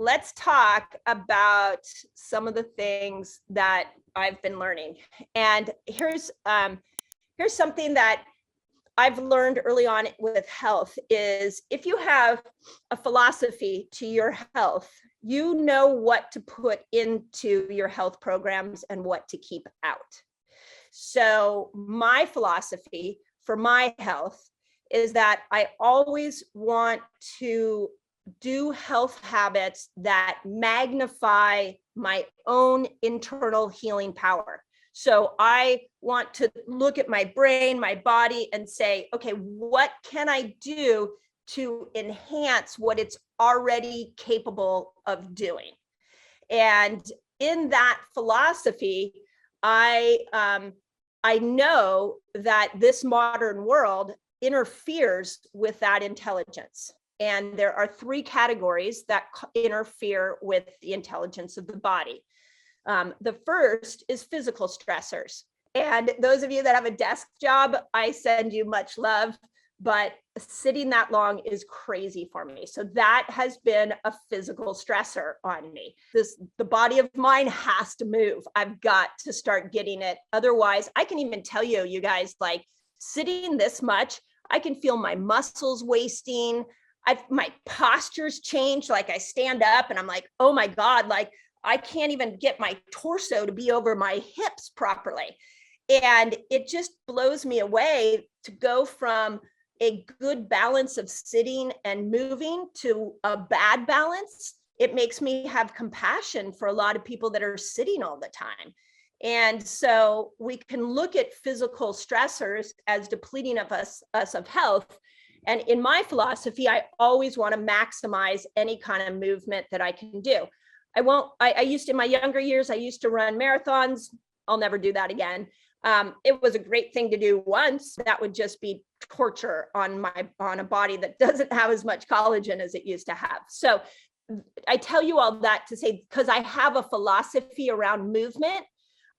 let's talk about some of the things that I've been learning. And here's something that I've learned early on with health is if you have a philosophy to your health, you know what to put into your health programs and what to keep out. So my philosophy for my health is that I always want to do health habits that magnify my own internal healing power. So I want to look at my brain, my body, and say, okay, what can I do to enhance what it's already capable of doing? And in that philosophy, I know that this modern world interferes with that intelligence. And there are three categories that interfere with the intelligence of the body. The first is physical stressors. And those of you that have a desk job, I send you much love, but sitting that long is crazy for me. So that has been a physical stressor on me. The body of mine has to move. I've got to start getting it. Otherwise, I can even tell you, you guys, like sitting this much, I can feel my muscles wasting. My postures change. Like I stand up and I'm like, oh my God, like I can't even get my torso to be over my hips properly. And it just blows me away to go from a good balance of sitting and moving to a bad balance. It makes me have compassion for a lot of people that are sitting all the time. And so we can look at physical stressors as depleting of us of health. And in my philosophy, I always want to maximize any kind of movement that I can do. I used in my younger years, I used to run marathons. I'll never do that again. It was a great thing to do once. That would just be torture on a body that doesn't have as much collagen as it used to have. So I tell you all that to say, because I have a philosophy around movement,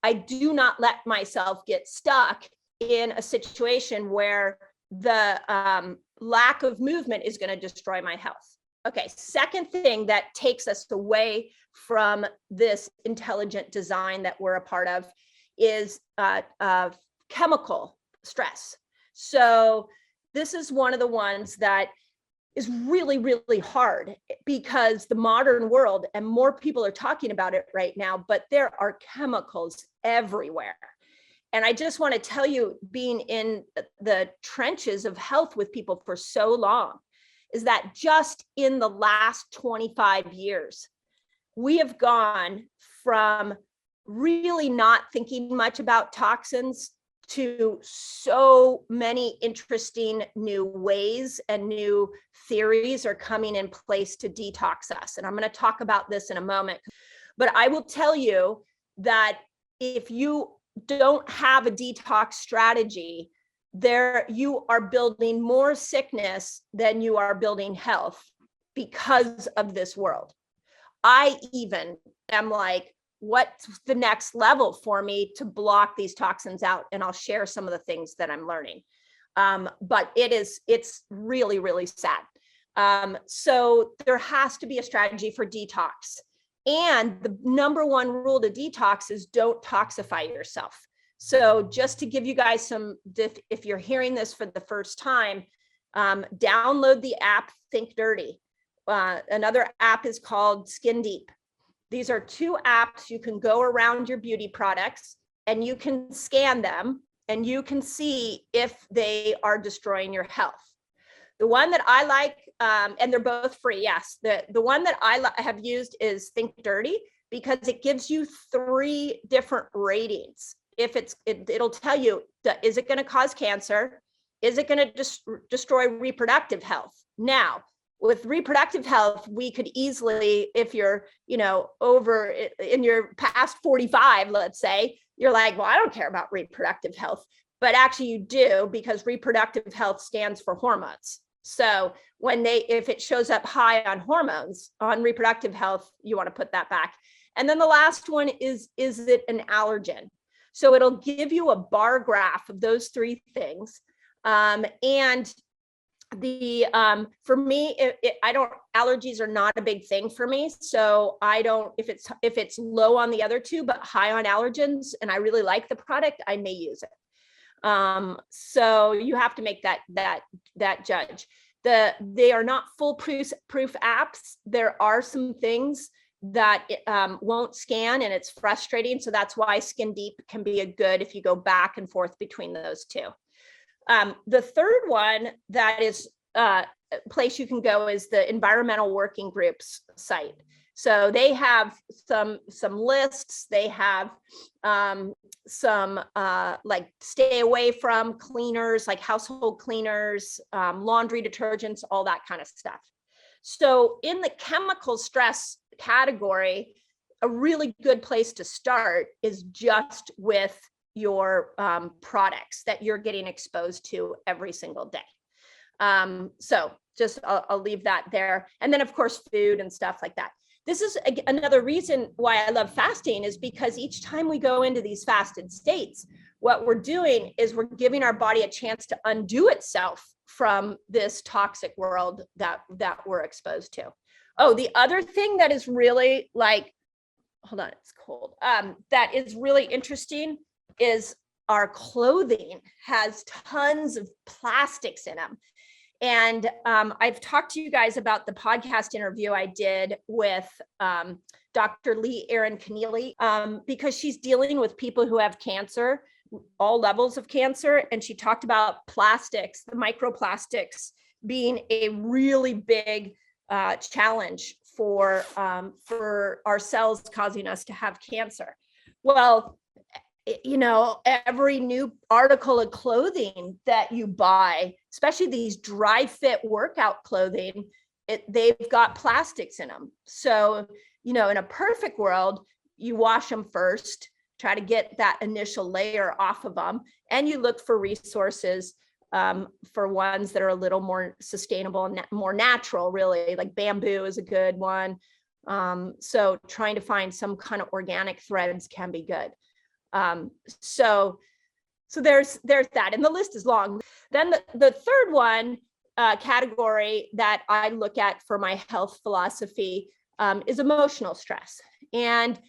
I do not let myself get stuck in a situation where the lack of movement is going to destroy my health. Okay, second thing that takes us away from this intelligent design that we're a part of is chemical stress. So this is one of the ones that is really, really hard because the modern world, and more people are talking about it right now, but there are chemicals everywhere. And I just want to tell you, being in the trenches of health with people for so long, is that just in the last 25 years, we have gone from really not thinking much about toxins to so many interesting new ways and new theories are coming in place to detox us. And I'm going to talk about this in a moment. But I will tell you that if you don't have a detox strategy, you are building more sickness than you are building health because of this world. I even am like, what's the next level for me to block these toxins out? And I'll share some of the things that I'm learning. But it's really, really sad. So there has to be a strategy for detox. And the number one rule to detox is don't toxify yourself. So just to give you guys if you're hearing this for the first time, download the app Think Dirty. Another app is called Skin Deep. These are two apps. You can go around your beauty products and you can scan them and you can see if they are destroying your health. The one that I like, and they're both free, yes. The one that I have used is Think Dirty because it gives you 3 different ratings. If it'll tell you, is it going to cause cancer? Is it going to destroy reproductive health? Now, with reproductive health, we could easily, if you're, over in your past 45, let's say, you're like, well, I don't care about reproductive health, but actually you do, because reproductive health stands for hormones. So if it shows up high on hormones, on reproductive health, you want to put that back. And then the last one is it an allergen? So it'll give you a bar graph of those 3 things. And for me, allergies are not a big thing for me. So I don't, if it's low on the other two, but high on allergens, and I really like the product, I may use it. So you have to make that judge. They are not foolproof apps. There are some things that won't scan, and it's frustrating. So that's why Skin Deep can be a good if you go back and forth between those two. The third one that is a place you can go is the Environmental Working Group's site. So they have some lists. They have some like stay away from cleaners, like household cleaners, laundry detergents, all that kind of stuff. So in the chemical stress category, a really good place to start is just with your products that you're getting exposed to every single day. So just I'll leave that there. And then of course, food and stuff like that. This is another reason why I love fasting, is because each time we go into these fasted states, what we're doing is we're giving our body a chance to undo itself from this toxic world that we're exposed to. Oh, the other thing that is really like, hold on, it's cold. That is really interesting is our clothing has tons of plastics in them. And I've talked to you guys about the podcast interview I did with Dr. Lee Erin Keneally, because she's dealing with people who have cancer, all levels of cancer. And she talked about plastics, the microplastics being a really big challenge for our cells, causing us to have cancer. Well, you know, every new article of clothing that you buy, especially these dry fit workout clothing, they've got plastics in them. So, you know, in a perfect world, you wash them first, try to get that initial layer off of them, and you look for resources for ones that are a little more sustainable and more natural, really, like bamboo is a good one. So trying to find some kind of organic threads can be good. So there's that, and the list is long. Then the third one category that I look at for my health philosophy is emotional stress. And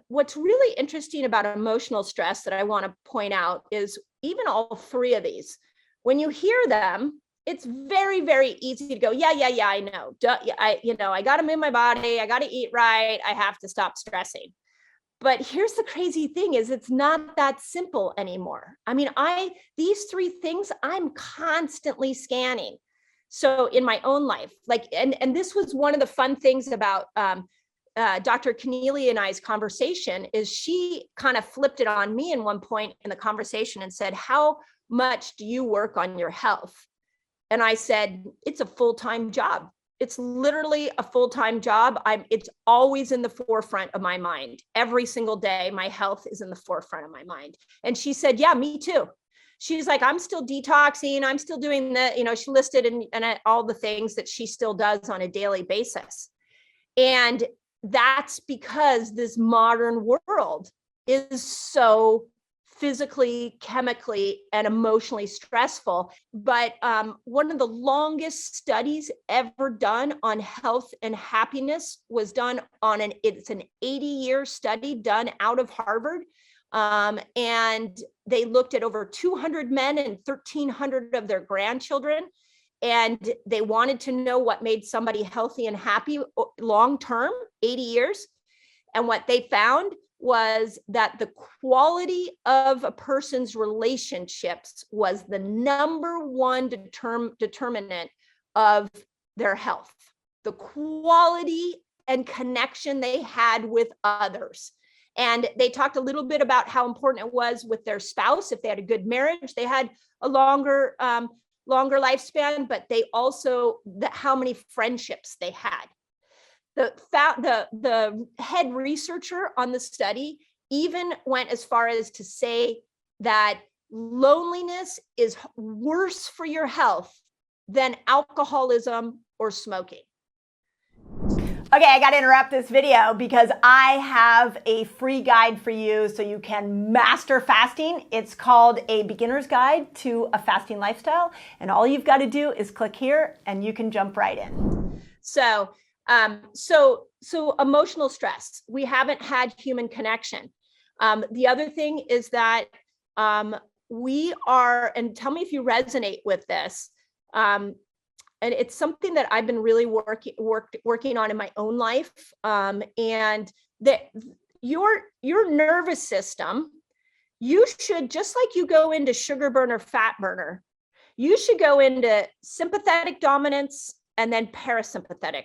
what's really interesting about emotional stress that I want to point out is even all three of these, when you hear them, it's very, very easy to go, yeah, I know. I got to move my body. I got to eat right. I have to stop stressing. But here's the crazy thing is it's not that simple anymore. I mean, these three things I'm constantly scanning. So in my own life, like, and this was one of the fun things about Dr. Keneally and I's conversation is she kind of flipped it on me in one point in the conversation and said, how much do you work on your health? And I said, it's a full-time job. It's literally a full-time job. It's always in the forefront of my mind. Every single day, my health is in the forefront of my mind. And she said, yeah, me too. She's like, I'm still detoxing. I'm still doing she listed and all the things that she still does on a daily basis. And that's because this modern world is so physically, chemically, and emotionally stressful. But one of the longest studies ever done on health and happiness was done it's an 80-year study done out of Harvard. And they looked at over 200 men and 1,300 of their grandchildren. And they wanted to know what made somebody healthy and happy long-term, 80 years. And what they found was that the quality of a person's relationships was the number one determinant of their health. The quality and connection they had with others. And they talked a little bit about how important it was with their spouse. If they had a good marriage, they had a longer lifespan, but they also, how many friendships they had. The head researcher on the study even went as far as to say that loneliness is worse for your health than alcoholism or smoking. Okay, I gotta interrupt this video because I have a free guide for you so you can master fasting. It's called A Beginner's Guide to a Fasting Lifestyle. And all you've got to do is click here and you can jump right in. So emotional stress, we haven't had human connection. The other thing is that we are, and tell me if you resonate with this, and it's something that I've been really working on in my own life. And that your nervous system, you should, just like you go into sugar burner, fat burner, you should go into sympathetic dominance and then parasympathetic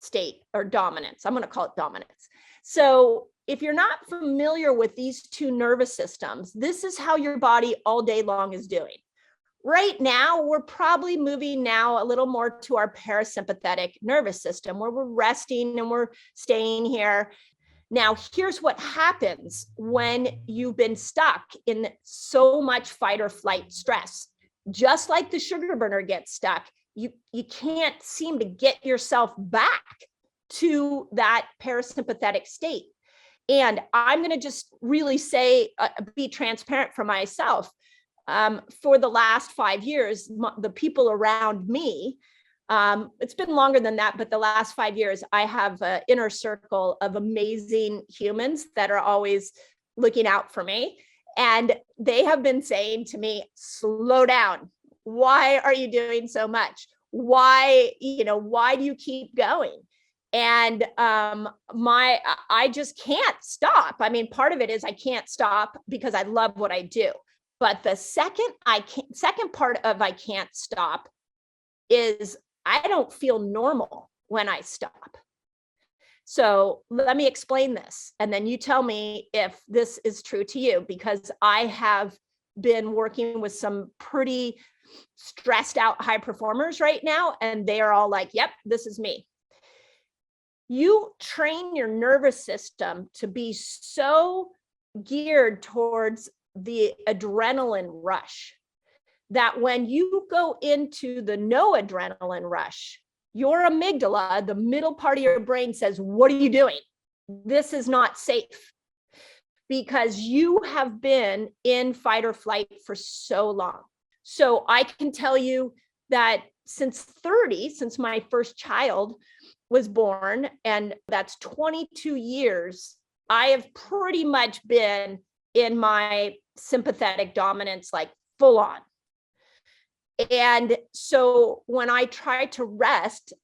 state or dominance. I'm going to call it dominance. So if you're not familiar with these two nervous systems, this is how your body all day long is doing. Right now, we're probably moving now a little more to our parasympathetic nervous system, where we're resting and we're staying here. Now, here's what happens when you've been stuck in so much fight or flight stress. Just like the sugar burner gets stuck, you can't seem to get yourself back to that parasympathetic state. And I'm going to just really say, be transparent for myself. For the last 5 years, the people around me, it's been longer than that, but the last 5 years, I have an inner circle of amazing humans that are always looking out for me. And they have been saying to me, slow down. Why are you doing so much? Why do you keep going? And I just can't stop. I mean, part of it is I can't stop because I love what I do. But the second part of I can't stop is I don't feel normal when I stop. So let me explain this. And then you tell me if this is true to you, because I have been working with some pretty stressed out high performers right now. And they are all like, yep, this is me. You train your nervous system to be so geared towards the adrenaline rush that when you go into the no adrenaline rush, your amygdala, the middle part of your brain, says, what are you doing? This is not safe, because you have been in fight or flight for so long. So I can tell you that since my first child was born, and that's 22 years, I have pretty much been in my sympathetic dominance, like full on. And so when I try to rest,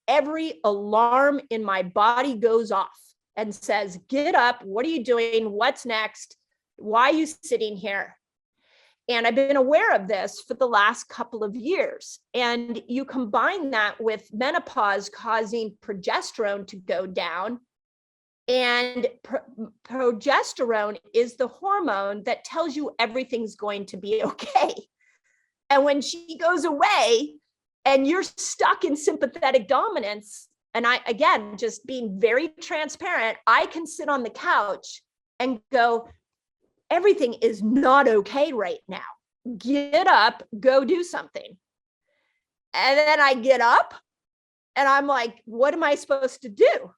every alarm in my body goes off and says, get up, what are you doing? What's next? Why are you sitting here? And I've been aware of this for the last couple of years. And you combine that with menopause causing progesterone to go down. And progesterone is the hormone that tells you everything's going to be okay. And when she goes away and you're stuck in sympathetic dominance, and I, again, just being very transparent, I can sit on the couch and go, everything is not okay right now. Get up, go do something. And then I get up and I'm like, what am I supposed to do?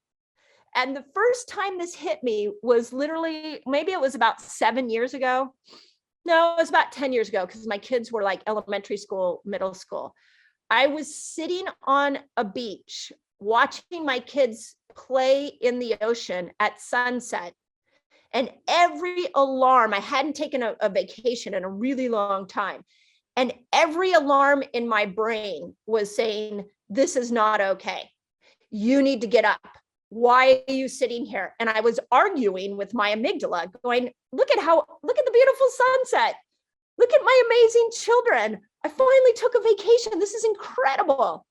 And the first time this hit me was literally, maybe it was about 7 years ago. No, it was about 10 years ago, because my kids were like elementary school, middle school. I was sitting on a beach watching my kids play in the ocean at sunset. And every alarm, I hadn't taken a vacation in a really long time. And every alarm in my brain was saying, this is not okay. You need to get up. Why are you sitting here? And I was arguing with my amygdala, going, look at the beautiful sunset. Look at my amazing children. I finally took a vacation. This is incredible.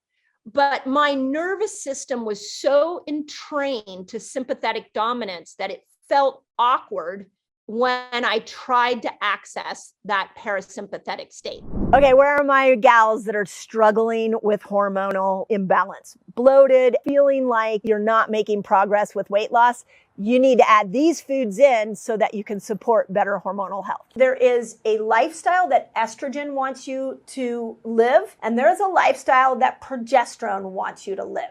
But my nervous system was so entrained to sympathetic dominance that it felt awkward when I tried to access that parasympathetic state. Okay, where are my gals that are struggling with hormonal imbalance? Bloated, feeling like you're not making progress with weight loss? You need to add these foods in so that you can support better hormonal health. There is a lifestyle that estrogen wants you to live, and there's a lifestyle that progesterone wants you to live.